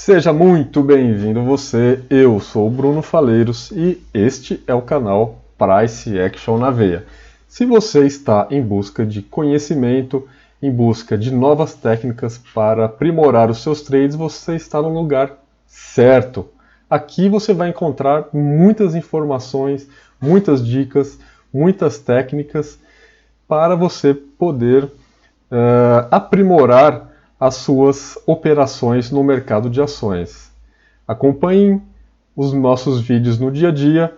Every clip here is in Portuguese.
Seja muito bem-vindo você, eu sou o Bruno Faleiros e este é o canal Price Action na Veia. Se você está em busca de conhecimento, em busca de novas técnicas para aprimorar os seus trades, você está no lugar certo. Aqui você vai encontrar muitas informações, muitas dicas, muitas técnicas para você poder aprimorar as suas operações no mercado de ações. Acompanhem os nossos vídeos no dia a dia,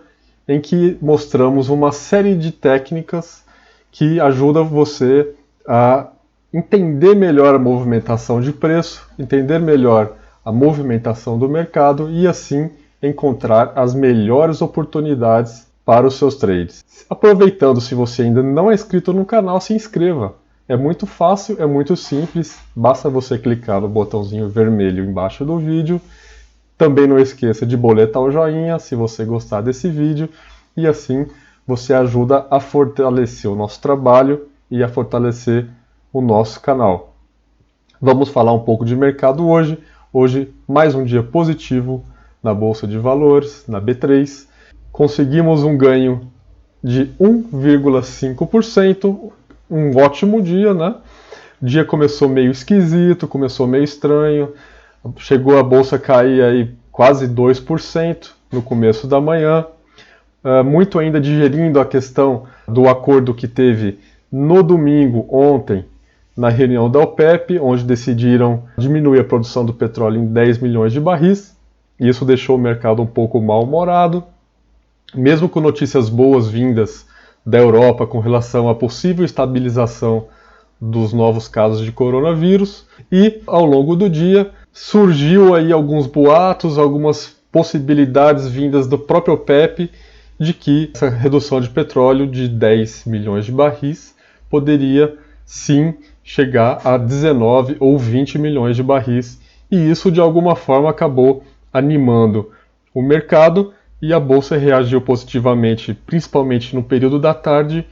em que mostramos uma série de técnicas que ajudam você a entender melhor a movimentação de preço, entender melhor a movimentação do mercado e assim encontrar as melhores oportunidades para os seus trades. Aproveitando, se você ainda não é inscrito no canal, se inscreva. É muito fácil, é muito simples, basta você clicar no botãozinho vermelho embaixo do vídeo. Também não esqueça de boletar o joinha se você gostar desse vídeo e assim você ajuda a fortalecer o nosso trabalho e a fortalecer o nosso canal. Vamos falar um pouco de mercado hoje. Hoje, mais um dia positivo na Bolsa de Valores, na B3. Conseguimos um ganho de 1,5%. Um ótimo dia, né? O dia começou meio esquisito, começou meio estranho. Chegou a bolsa a cair aí quase 2% no começo da manhã. Muito ainda digerindo a questão do acordo que teve no domingo, ontem, na reunião da OPEP, onde decidiram diminuir a produção do petróleo em 10 milhões de barris. Isso deixou o mercado um pouco mal-humorado. Mesmo com notícias boas vindas da Europa com relação à possível estabilização dos novos casos de coronavírus, e ao longo do dia surgiu aí alguns boatos, algumas possibilidades vindas do próprio OPEP de que essa redução de petróleo de 10 milhões de barris poderia sim chegar a 19 ou 20 milhões de barris, e isso de alguma forma acabou animando o mercado. E a bolsa reagiu positivamente, principalmente no período da tarde,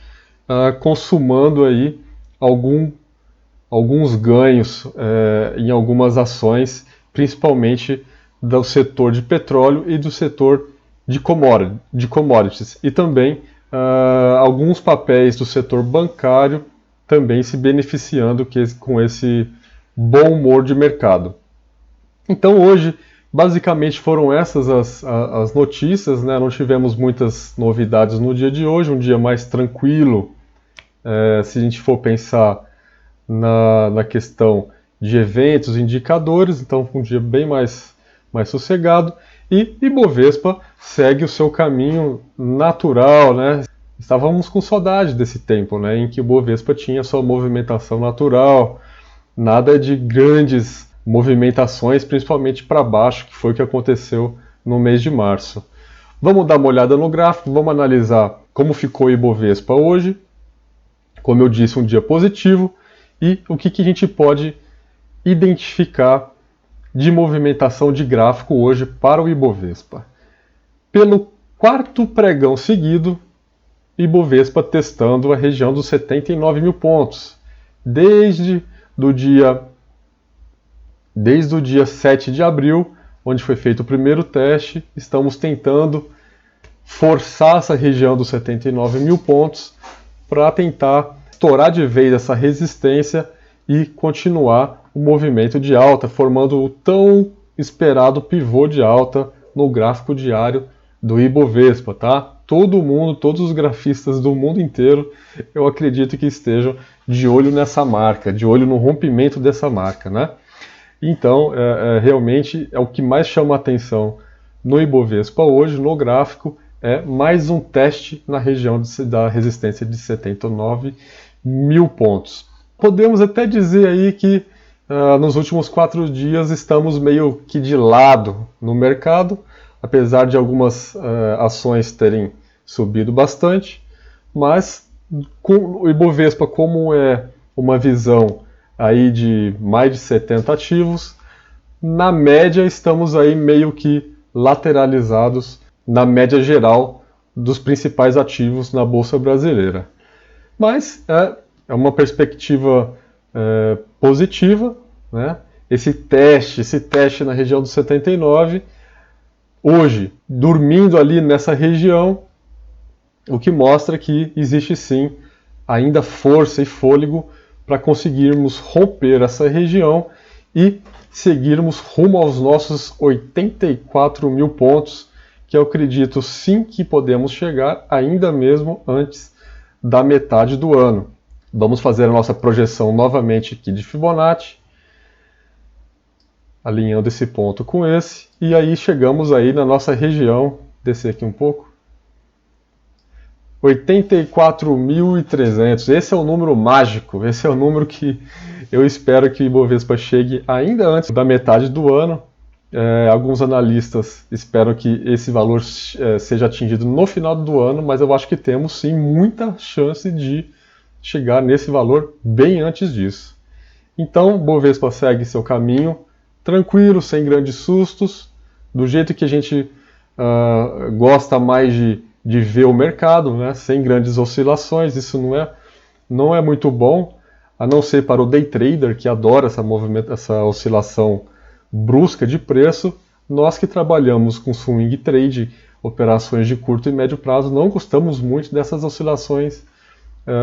consumando aí alguns ganhos em algumas ações, principalmente do setor de petróleo e do setor de commodities. E também alguns papéis do setor bancário também se beneficiando com esse bom humor de mercado. Então hoje, basicamente foram essas as notícias, né? Não tivemos muitas novidades no dia de hoje, um dia mais tranquilo, se a gente for pensar na questão de eventos, indicadores, então um dia bem mais sossegado, e Ibovespa segue o seu caminho natural, né? Estávamos com saudade desse tempo, né, em que o Ibovespa tinha sua movimentação natural, nada de grandes movimentações, principalmente para baixo, que foi o que aconteceu no mês de março. Vamos dar uma olhada no gráfico, vamos analisar como ficou o Ibovespa hoje. Como eu disse, um dia positivo, e o que a gente pode identificar de movimentação de gráfico hoje para o Ibovespa. Pelo quarto pregão seguido, Ibovespa testando a região dos 79 mil pontos. Desde o dia 7 de abril, onde foi feito o primeiro teste, estamos tentando forçar essa região dos 79 mil pontos para tentar estourar de vez essa resistência e continuar o movimento de alta, formando o tão esperado pivô de alta no gráfico diário do Ibovespa, tá? Todo mundo, todos os grafistas do mundo inteiro, eu acredito que estejam de olho nessa marca, de olho no rompimento dessa marca, né? Então, realmente é o que mais chama a atenção no Ibovespa hoje, no gráfico, é mais um teste na região da resistência de 79 mil pontos. Podemos até dizer aí que nos últimos 4 dias estamos meio que de lado no mercado, apesar de algumas ações terem subido bastante, mas com o Ibovespa, como é uma visão aí de mais de 70 ativos, na média estamos aí meio que lateralizados na média geral dos principais ativos na Bolsa Brasileira. Mas é uma perspectiva positiva, né? esse teste na região do 79, hoje, dormindo ali nessa região, o que mostra que existe sim ainda força e fôlego para conseguirmos romper essa região e seguirmos rumo aos nossos 84 mil pontos, que eu acredito sim que podemos chegar ainda mesmo antes da metade do ano. Vamos fazer a nossa projeção novamente aqui de Fibonacci, alinhando esse ponto com esse, e aí chegamos aí na nossa região, descer aqui um pouco, 84.300. Esse é o número mágico, esse é o número que eu espero que o Ibovespa chegue ainda antes da metade do ano. Alguns analistas esperam que esse valor seja atingido no final do ano, mas eu acho que temos sim muita chance de chegar nesse valor bem antes disso. Então, o Bovespa segue seu caminho tranquilo, sem grandes sustos, do jeito que a gente gosta mais de ver o mercado, né? Sem grandes oscilações. Isso não é muito bom, a não ser para o day trader, que adora essa oscilação brusca de preço. Nós que trabalhamos com swing trade, operações de curto e médio prazo, não gostamos muito dessas oscilações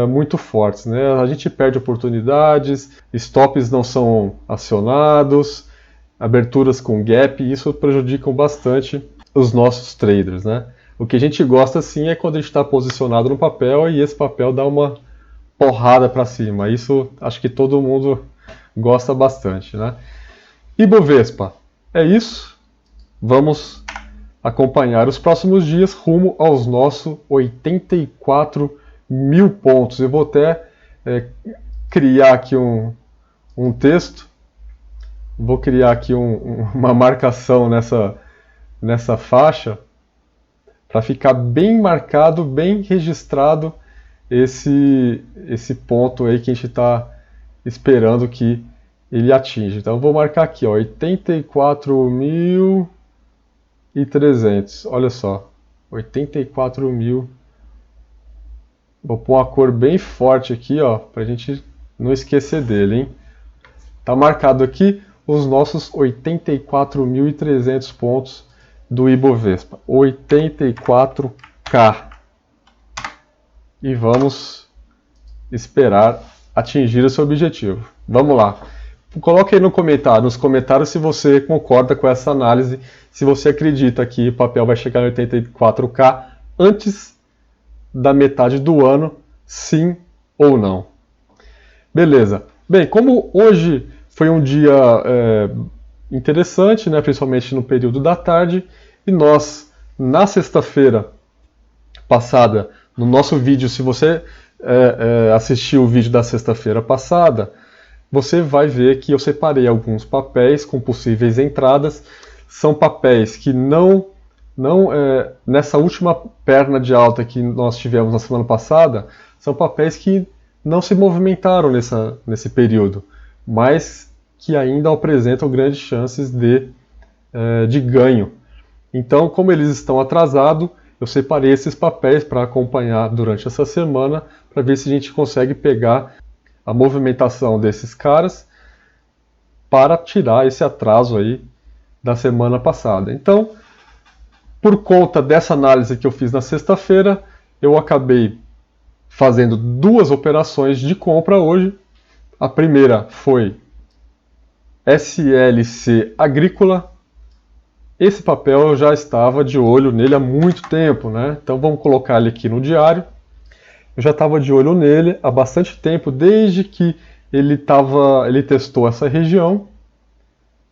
muito fortes, né? A gente perde oportunidades, stops não são acionados, aberturas com gap, e isso prejudicam bastante os nossos traders, né? O que a gente gosta sim é quando a gente está posicionado no papel e esse papel dá uma porrada para cima. Isso acho que todo mundo gosta bastante, né? Ibovespa, é isso. Vamos acompanhar os próximos dias rumo aos nossos 84 mil pontos. Eu vou até criar aqui um texto. Vou criar aqui uma marcação nessa faixa para ficar bem marcado, bem registrado esse ponto aí que a gente está esperando que ele atinja. Então eu vou marcar aqui, 84.300. Olha só, 84 mil. Vou pôr uma cor bem forte aqui, para a gente não esquecer dele, hein? Tá marcado aqui os nossos 84.300 pontos do Ibovespa. 84K. E vamos esperar atingir esse objetivo. Vamos lá. Coloque aí nos comentários se você concorda com essa análise, se você acredita que o papel vai chegar em 84K antes da metade do ano, sim ou não. Beleza. Bem, como hoje foi um dia interessante, né, principalmente no período da tarde, e nós, na sexta-feira passada, no nosso vídeo, se você assistiu o vídeo da sexta-feira passada, você vai ver que eu separei alguns papéis com possíveis entradas. São papéis que nessa última perna de alta que nós tivemos na semana passada, são papéis que não se movimentaram nesse período, mas que ainda apresentam grandes chances de ganho. Então, como eles estão atrasados, eu separei esses papéis para acompanhar durante essa semana, para ver se a gente consegue pegar a movimentação desses caras para tirar esse atraso aí da semana passada. Então, por conta dessa análise que eu fiz na sexta-feira, eu acabei fazendo duas operações de compra hoje. A primeira foi SLC Agrícola. Esse papel eu já estava de olho nele há muito tempo, né? Então vamos colocar ele aqui no diário. Eu já estava de olho nele há bastante tempo, desde que ele testou essa região,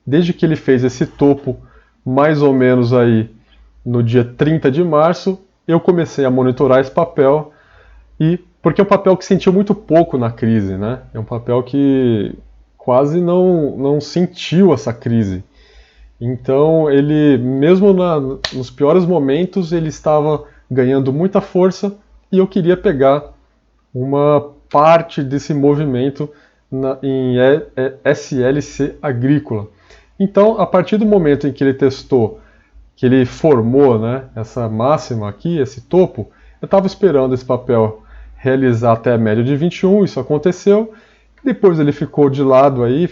desde que ele fez esse topo mais ou menos aí no dia 30 de março, eu comecei a monitorar esse papel, porque é um papel que sentiu muito pouco na crise, né? É um papel que quase não sentiu essa crise. Então, ele, mesmo nos piores momentos, ele estava ganhando muita força e eu queria pegar uma parte desse movimento em SLC Agrícola. Então, a partir do momento em que ele testou, que ele formou, né, essa máxima aqui, esse topo, eu estava esperando esse papel realizar até a média de 21, isso aconteceu. Depois ele ficou de lado aí,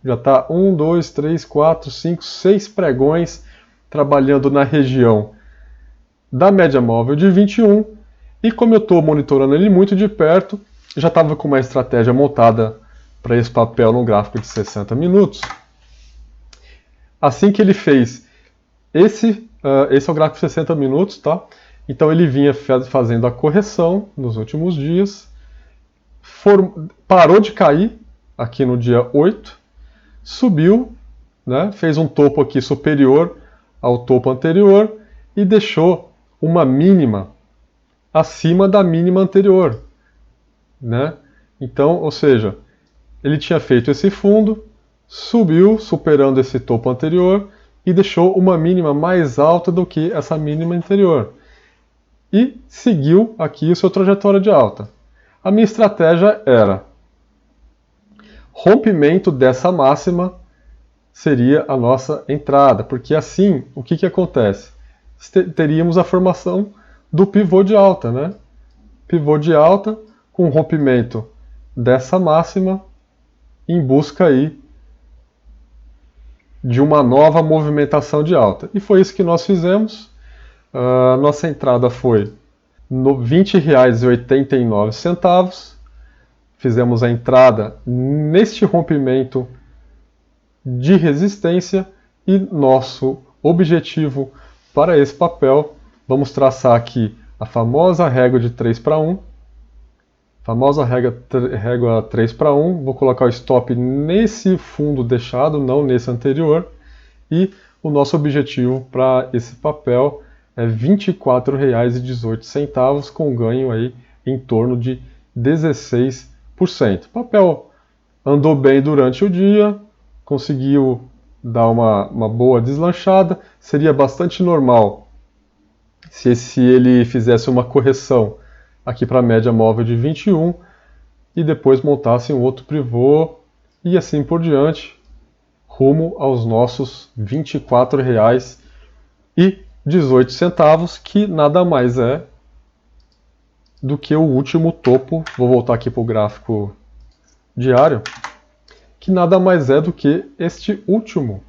já está 1, 2, 3, 4, 5, 6 pregões trabalhando na região da média móvel de 21. E como eu estou monitorando ele muito de perto, já estava com uma estratégia montada para esse papel no gráfico de 60 minutos. Assim que ele fez esse é o gráfico de 60 minutos, tá? Então ele vinha fazendo a correção nos últimos dias, parou de cair aqui no dia 8, subiu, né? Fez um topo aqui superior ao topo anterior e deixou uma mínima acima da mínima anterior, né? Então, ou seja, ele tinha feito esse fundo, subiu superando esse topo anterior e deixou uma mínima mais alta do que essa mínima anterior. E seguiu aqui a sua trajetória de alta. A minha estratégia era rompimento dessa máxima seria a nossa entrada, porque assim, o que acontece? Teríamos a formação do pivô de alta, né? Pivô de alta com rompimento dessa máxima em busca aí de uma nova movimentação de alta. E foi isso que nós fizemos. A nossa entrada foi no R$ 20,89. Fizemos a entrada neste rompimento de resistência e nosso objetivo para esse papel, vamos traçar aqui a famosa régua de 3:1. Famosa régua 3:1, vou colocar o stop nesse fundo deixado, não nesse anterior, e o nosso objetivo para esse papel é R$ 24,18, com ganho aí em torno de 16%. O papel andou bem durante o dia, conseguiu dar uma boa deslanchada, seria bastante normal se ele fizesse uma correção aqui para a média móvel de 21 e depois montasse um outro pivô e assim por diante, rumo aos nossos R$ 24,18, que nada mais é do que o último topo. Vou voltar aqui para o gráfico diário, que nada mais é do que este último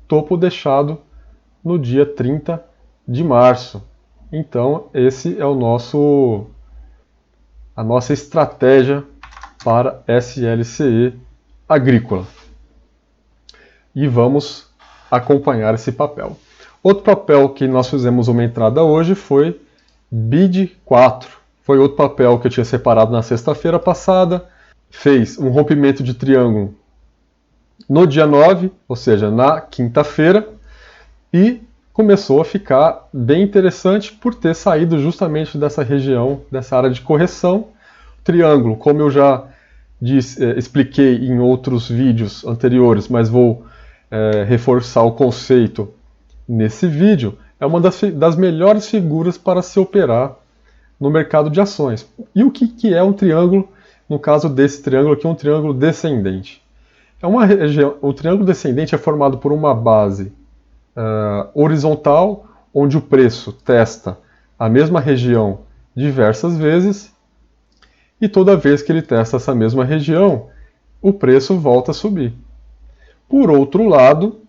topo deixado no dia 30 de março. Então, esse é a nossa estratégia para SLCE agrícola. E vamos acompanhar esse papel. Outro papel que nós fizemos uma entrada hoje foi BID4. Foi outro papel que eu tinha separado na sexta-feira passada. Fez um rompimento de triângulo no dia 9, ou seja, na quinta-feira, e começou a ficar bem interessante por ter saído justamente dessa região, dessa área de correção. O triângulo, como eu já expliquei em outros vídeos anteriores, mas vou reforçar o conceito nesse vídeo, é uma das melhores figuras para se operar no mercado de ações. E o que é um triângulo? No caso desse triângulo aqui, um triângulo descendente. O triângulo descendente é formado por uma base horizontal, onde o preço testa a mesma região diversas vezes, e toda vez que ele testa essa mesma região, o preço volta a subir. Por outro lado,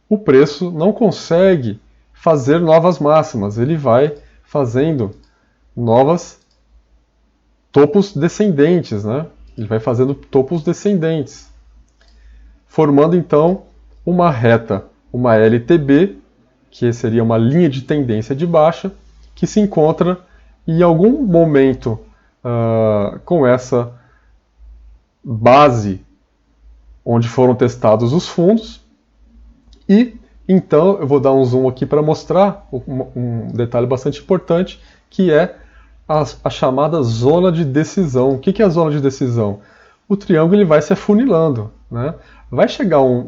o preço não consegue fazer novas máximas, ele vai fazendo novas topos descendentes, né? Ele vai fazendo topos descendentes, formando então uma reta, uma LTB, que seria uma linha de tendência de baixa, que se encontra em algum momento com essa base onde foram testados os fundos. E então eu vou dar um zoom aqui para mostrar um detalhe bastante importante, que é a chamada zona de decisão. O que é a zona de decisão? O triângulo ele vai se afunilando, né? Vai chegar um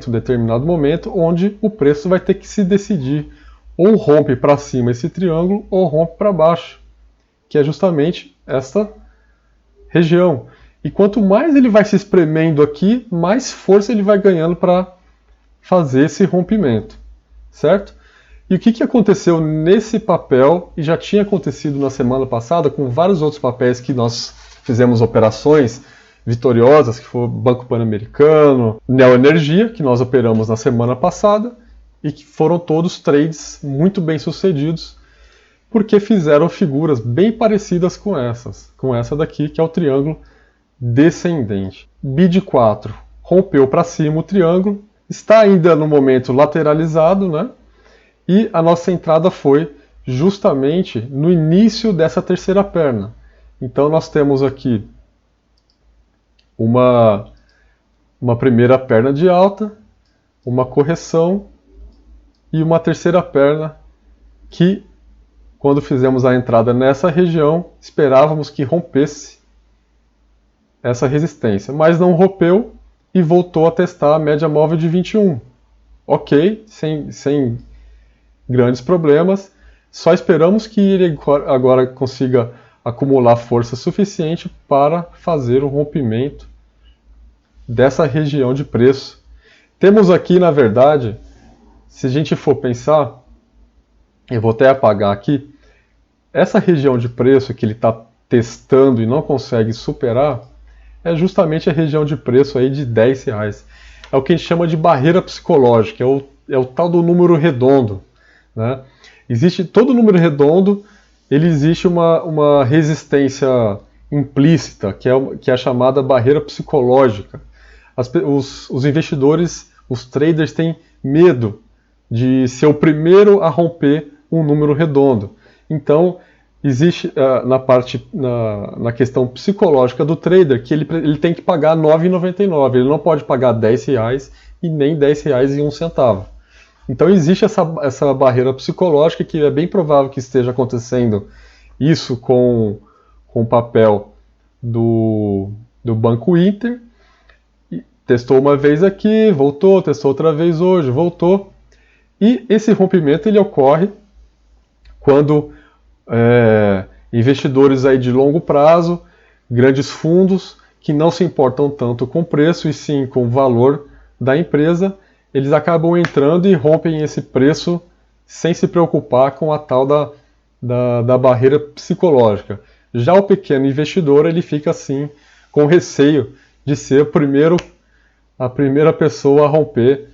determinado momento, onde o preço vai ter que se decidir, ou rompe para cima esse triângulo, ou rompe para baixo, que é justamente esta região. E quanto mais ele vai se espremendo aqui, mais força ele vai ganhando para fazer esse rompimento, certo? E o que aconteceu nesse papel, e já tinha acontecido na semana passada com vários outros papéis que nós fizemos operações vitoriosas, que foi o Banco Pan-Americano, Neoenergia, que nós operamos na semana passada, e que foram todos trades muito bem sucedidos, porque fizeram figuras bem parecidas com essa daqui, que é o triângulo descendente. BID 4 rompeu para cima o triângulo, está ainda no momento lateralizado, né? E a nossa entrada foi justamente no início dessa terceira perna. Então nós temos aqui uma primeira perna de alta, uma correção e uma terceira perna que, quando fizemos a entrada nessa região, esperávamos que rompesse essa resistência, mas não rompeu e voltou a testar a média móvel de 21. Ok, sem grandes problemas, só esperamos que ele agora consiga acumular força suficiente para fazer o rompimento dessa região de preço. Temos aqui, na verdade, se a gente for pensar, eu vou até apagar aqui, essa região de preço que ele está testando e não consegue superar, é justamente a região de preço aí de R$10. É o que a gente chama de barreira psicológica, é o tal do número redondo, né? Existe todo número redondo, ele existe uma resistência implícita, que é a chamada barreira psicológica. Os investidores, os traders têm medo de ser o primeiro a romper um número redondo. Então, existe na questão psicológica do trader que ele tem que pagar R$ 9,99. Ele não pode pagar R$10 e nem R$10,01. Então existe essa barreira psicológica que é bem provável que esteja acontecendo isso com o papel do Banco Inter. Testou uma vez aqui, voltou, testou outra vez hoje, voltou. E esse rompimento ele ocorre quando investidores aí de longo prazo, grandes fundos, que não se importam tanto com o preço e sim com o valor da empresa, eles acabam entrando e rompem esse preço sem se preocupar com a tal da barreira psicológica. Já o pequeno investidor, ele fica assim, com receio de ser a primeira pessoa a romper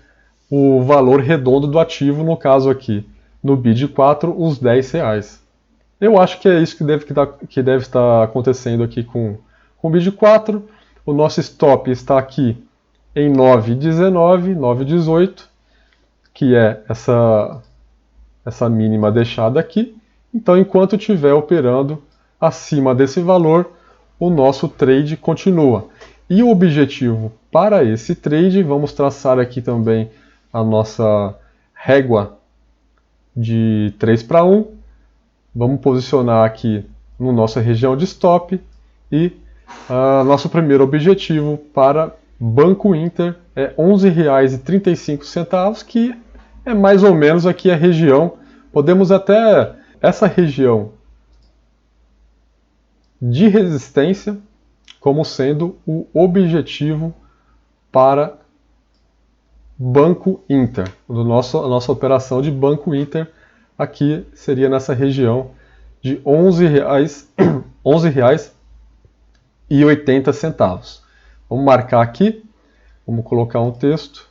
o valor redondo do ativo, no caso aqui, no BID 4, os R$10. Eu acho que é isso que deve estar acontecendo aqui com o BID 4. O nosso stop está aqui em 9,19, 9,18, que é essa mínima deixada aqui. Então, enquanto estiver operando acima desse valor, o nosso trade continua. E o objetivo para esse trade, vamos traçar aqui também a nossa régua de 3:1. Vamos posicionar aqui na nossa região de stop e nosso primeiro objetivo para Banco Inter é R$ 11,35, que é mais ou menos aqui a região. Podemos até essa região de resistência como sendo o objetivo para Banco Inter. A nossa operação de Banco Inter aqui seria nessa região de R$ 11,80. Vamos marcar aqui, vamos colocar um texto.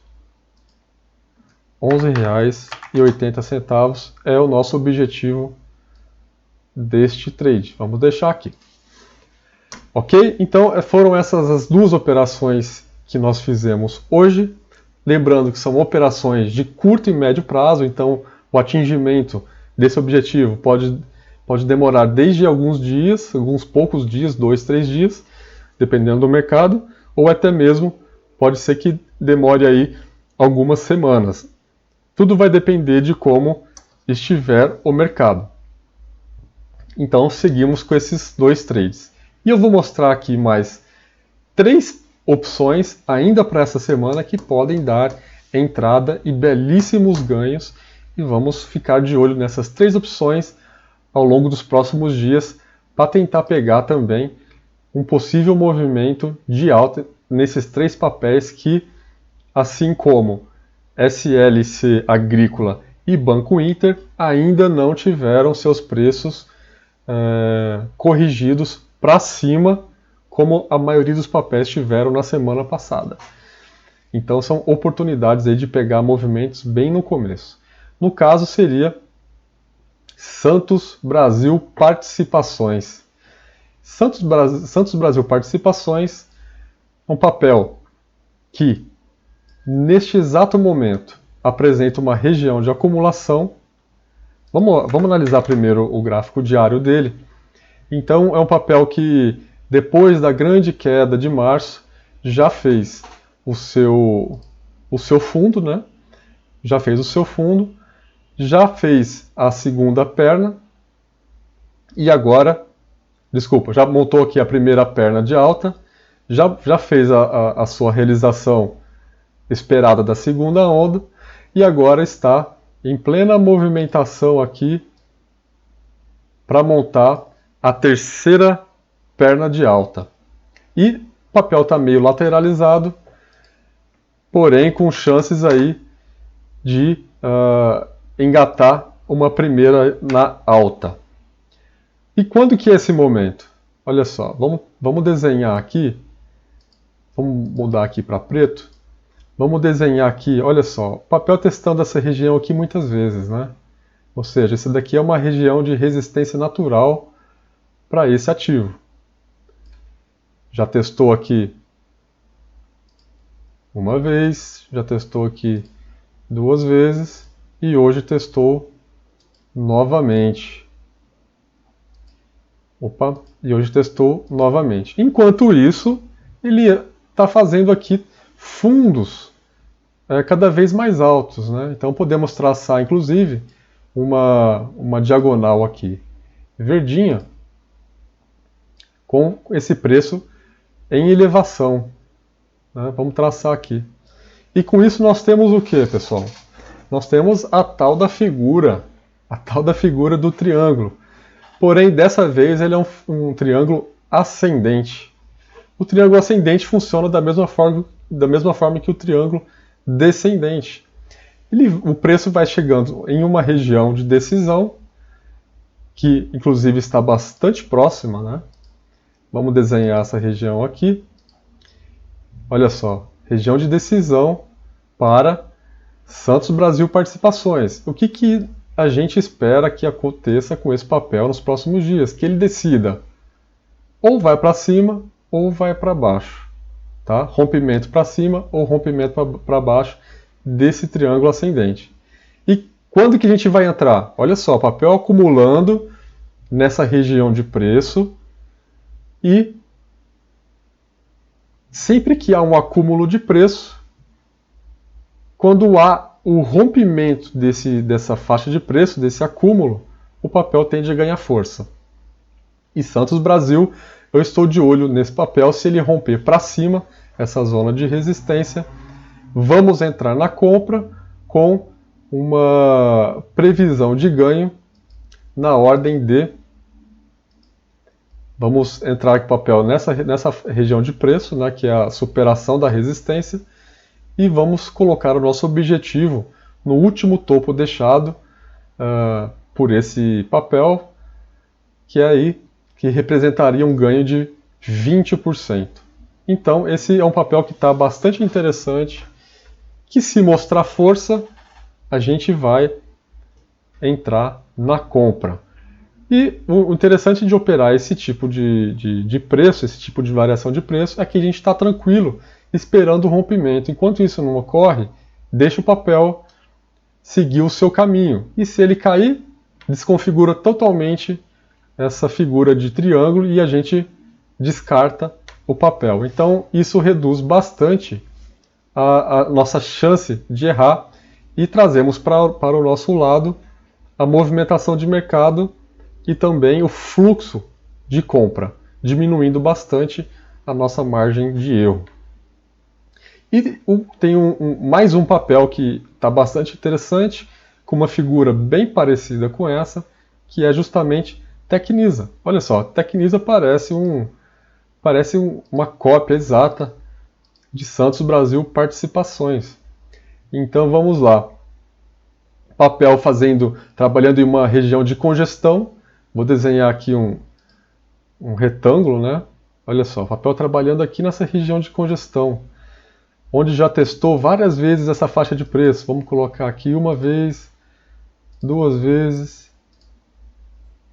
R$ 11,80 é o nosso objetivo deste trade. Vamos deixar aqui. Ok? Então foram essas as duas operações que nós fizemos hoje. Lembrando que são operações de curto e médio prazo, então o atingimento desse objetivo pode demorar desde alguns dias, alguns poucos dias, 2, 3 dias, dependendo do mercado, ou até mesmo pode ser que demore aí algumas semanas. Tudo vai depender de como estiver o mercado. Então seguimos com esses dois trades. E eu vou mostrar aqui mais 3 opções ainda para essa semana que podem dar entrada e belíssimos ganhos. E vamos ficar de olho nessas 3 opções ao longo dos próximos dias para tentar pegar também um possível movimento de alta nesses 3 papéis que, assim como SLC Agrícola e Banco Inter, ainda não tiveram seus preços corrigidos para cima como a maioria dos papéis tiveram na semana passada. Então são oportunidades aí de pegar movimentos bem no começo. No caso seria Santos Brasil Participações. Santos Brasil Participações é um papel que, neste exato momento, apresenta uma região de acumulação. Vamos analisar primeiro o gráfico diário dele. Então é um papel que, depois da grande queda de março, já fez o seu fundo, né? Já fez o seu fundo, já fez a segunda perna e agora, desculpa, já montou aqui a primeira perna de alta, já fez a sua realização esperada da segunda onda e agora está em plena movimentação aqui para montar a terceira perna de alta. E o papel está meio lateralizado, porém com chances aí de engatar uma primeira na alta. E quando que é esse momento? Olha só, vamos desenhar aqui, vamos mudar aqui para preto, vamos desenhar aqui, olha só, o papel testando essa região aqui muitas vezes, né? Ou seja, esse daqui é uma região de resistência natural para esse ativo. Já testou aqui uma vez, já testou aqui duas vezes e hoje testou novamente. E hoje testou novamente. Enquanto isso, ele está fazendo aqui fundos cada vez mais altos, né? Então podemos traçar, inclusive, uma diagonal aqui verdinha com esse preço em elevação. Né? Vamos traçar aqui. E com isso nós temos o que, pessoal? Nós temos a tal da figura do triângulo. Porém, dessa vez ele é um triângulo ascendente. O triângulo ascendente funciona da mesma forma que o triângulo descendente. O preço vai chegando em uma região de decisão, que inclusive está bastante próxima, né? Vamos desenhar essa região aqui. Olha só, região de decisão para Santos Brasil Participações. O que a gente espera que aconteça com esse papel nos próximos dias? Que ele decida ou vai para cima ou vai para baixo. Tá? Rompimento para cima ou rompimento para baixo desse triângulo ascendente. E quando que a gente vai entrar? Olha só, papel acumulando nessa região de preço e sempre que há um acúmulo de preço, quando há o rompimento dessa faixa de preço, desse acúmulo, o papel tende a ganhar força. E Santos Brasil, eu estou de olho nesse papel, se ele romper para cima, essa zona de resistência, vamos entrar na compra com uma previsão de ganho na ordem de... Vamos entrar com o papel nessa região de preço, né, que é a superação da resistência, e vamos colocar o nosso objetivo no último topo deixado por esse papel, que representaria um ganho de 20%. Então, esse é um papel que está bastante interessante, que se mostrar força, a gente vai entrar na compra. E o interessante de operar esse tipo de preço, esse tipo de variação de preço, é que a gente está tranquilo, esperando o rompimento. Enquanto isso não ocorre, deixa o papel seguir o seu caminho. E se ele cair, desconfigura totalmente essa figura de triângulo e a gente descarta o papel. Então isso reduz bastante a nossa chance de errar e trazemos para o nosso lado a movimentação de mercado e também o fluxo de compra, diminuindo bastante a nossa margem de erro. E tem mais um papel que está bastante interessante, com uma figura bem parecida com essa, que é justamente Tecnisa. Olha só, Tecnisa parece uma cópia exata de Santos Brasil Participações. Então vamos lá. Papel trabalhando em uma região de congestão. Vou desenhar aqui um retângulo, né? Olha só, o papel trabalhando aqui nessa região de congestão, onde já testou várias vezes essa faixa de preço. Vamos colocar aqui uma vez, duas vezes,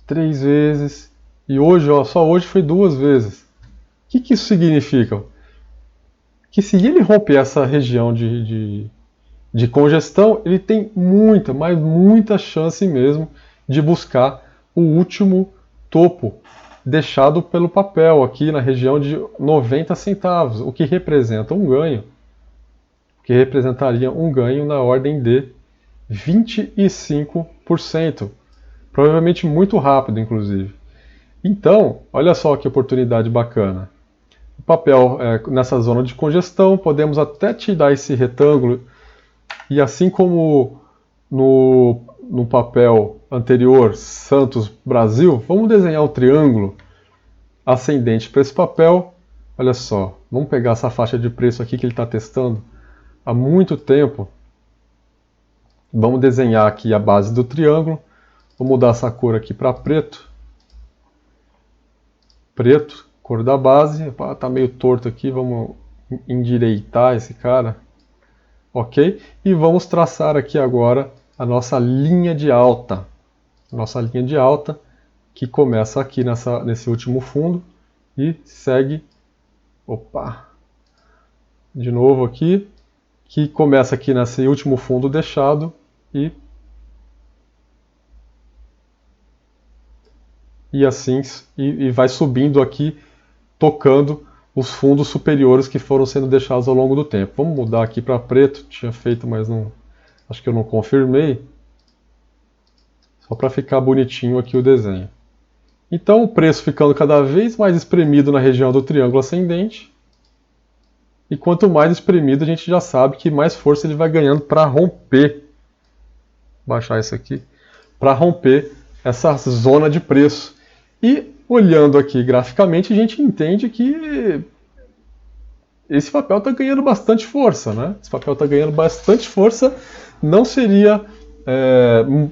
três vezes, e hoje, ó, só hoje foi duas vezes. O que isso significa? Que se ele romper essa região de congestão, ele tem muita, mas muita chance mesmo de buscar o último topo deixado pelo papel aqui na região de 90 centavos, o que representa um ganho, que representaria um ganho na ordem de 25%, provavelmente muito rápido, inclusive. Então, olha só que oportunidade bacana. O papel nessa zona de congestão, podemos até tirar esse retângulo e assim como no papel anterior, Santos Brasil, vamos desenhar um triângulo ascendente para esse papel. Olha só, vamos pegar essa faixa de preço aqui que ele está testando há muito tempo. Vamos desenhar aqui a base do triângulo. Vou mudar essa cor aqui para preto. Preto, cor da base. Está meio torto aqui, vamos endireitar esse cara. Ok? E vamos traçar aqui agora a nossa linha de alta. Nossa linha de alta que começa aqui nesse último fundo e segue. Opa! De novo aqui. Que começa aqui nesse último fundo deixado e assim e vai subindo aqui, tocando os fundos superiores que foram sendo deixados ao longo do tempo. Vamos mudar aqui para preto, tinha feito, mas não, acho que eu não confirmei. Só para ficar bonitinho aqui o desenho. Então o preço ficando cada vez mais espremido na região do triângulo ascendente. E quanto mais espremido, a gente já sabe que mais força ele vai ganhando para romper. Vou baixar isso aqui. Para romper essa zona de preço. E olhando aqui graficamente, a gente entende que esse papel está ganhando bastante força, né? Esse papel está ganhando bastante força. Não seria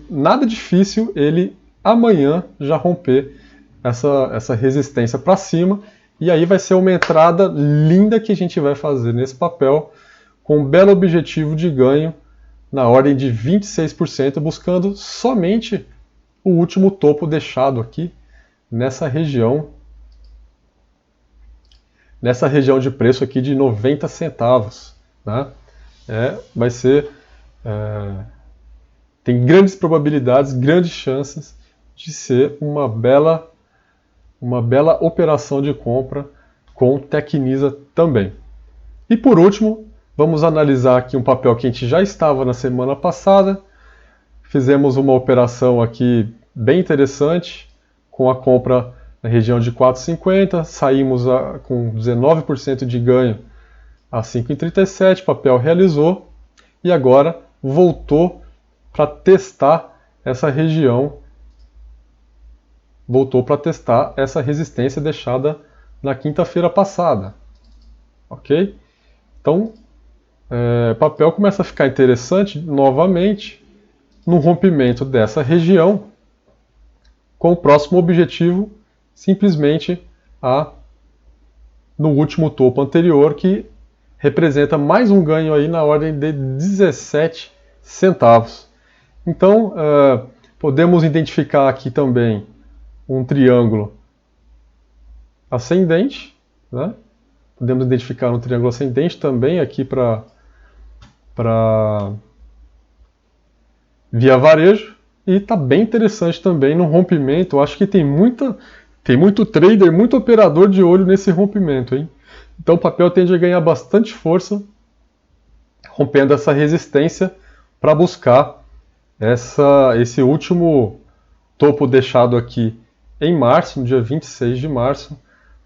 nada difícil ele amanhã já romper essa resistência para cima. E aí vai ser uma entrada linda que a gente vai fazer nesse papel, com um belo objetivo de ganho na ordem de 26%, buscando somente o último topo deixado aqui nessa região de preço aqui de 90 centavos. Né? Vai ser... tem grandes probabilidades, grandes chances de ser uma bela operação de compra com Tecnisa também. E por último, vamos analisar aqui um papel que a gente já estava na semana passada. Fizemos uma operação aqui bem interessante, com a compra na região de 4,50, saímos com 19% de ganho a 5,37, o papel realizou e agora voltou para testar essa região. Voltou para testar essa resistência deixada na quinta-feira passada. Ok? Então, o papel começa a ficar interessante novamente no rompimento dessa região, com o próximo objetivo simplesmente no último topo anterior, que representa mais um ganho aí na ordem de 17 centavos. Então, podemos identificar aqui também um triângulo ascendente, né? Podemos identificar um triângulo ascendente também aqui para via varejo, e está bem interessante também no rompimento. Eu acho que tem muito trader, muito operador de olho nesse rompimento, hein? Então o papel tende a ganhar bastante força, rompendo essa resistência para buscar esse último topo deixado aqui em março, no dia 26 de março,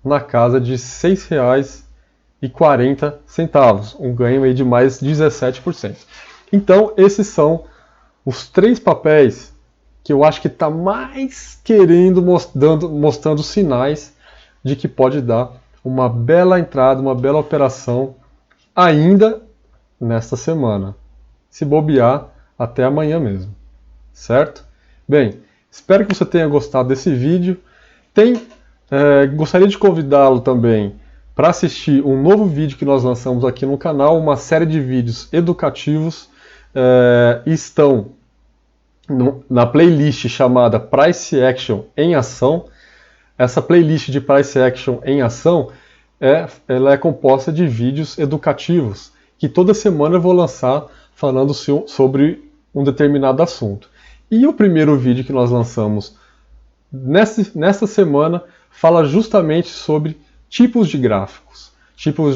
na casa de R$ 6,40, um ganho aí de mais 17%. Então, esses são os três papéis que eu acho que está mais querendo, mostrando sinais de que pode dar uma bela entrada, uma bela operação ainda nesta semana. Se bobear, até amanhã mesmo. Certo? Bem, espero que você tenha gostado desse vídeo. Tem Gostaria de convidá-lo também para assistir um novo vídeo que nós lançamos aqui no canal, uma série de vídeos educativos estão na playlist chamada Price Action em Ação. Essa playlist de Price Action em Ação ela é composta de vídeos educativos que toda semana eu vou lançar falando sobre um determinado assunto. E o primeiro vídeo que nós lançamos nesta semana fala justamente sobre tipos de gráficos.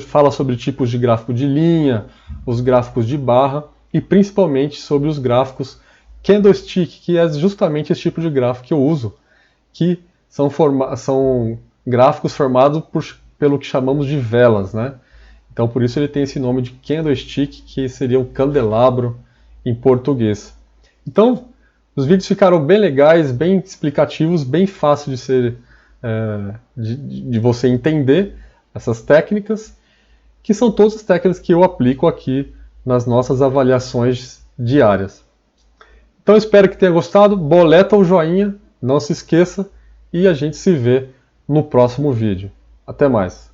Fala sobre tipos de gráfico de linha, os gráficos de barra e principalmente sobre os gráficos candlestick, que é justamente esse tipo de gráfico que eu uso, que são gráficos formados pelo que chamamos de velas, né? Então por isso ele tem esse nome de candlestick, que seria um candelabro em português. Então os vídeos ficaram bem legais, bem explicativos, bem fácil de ser de você entender essas técnicas, que são todas as técnicas que eu aplico aqui nas nossas avaliações diárias. Então espero que tenha gostado, boleta o joinha, não se esqueça, e a gente se vê no próximo vídeo. Até mais!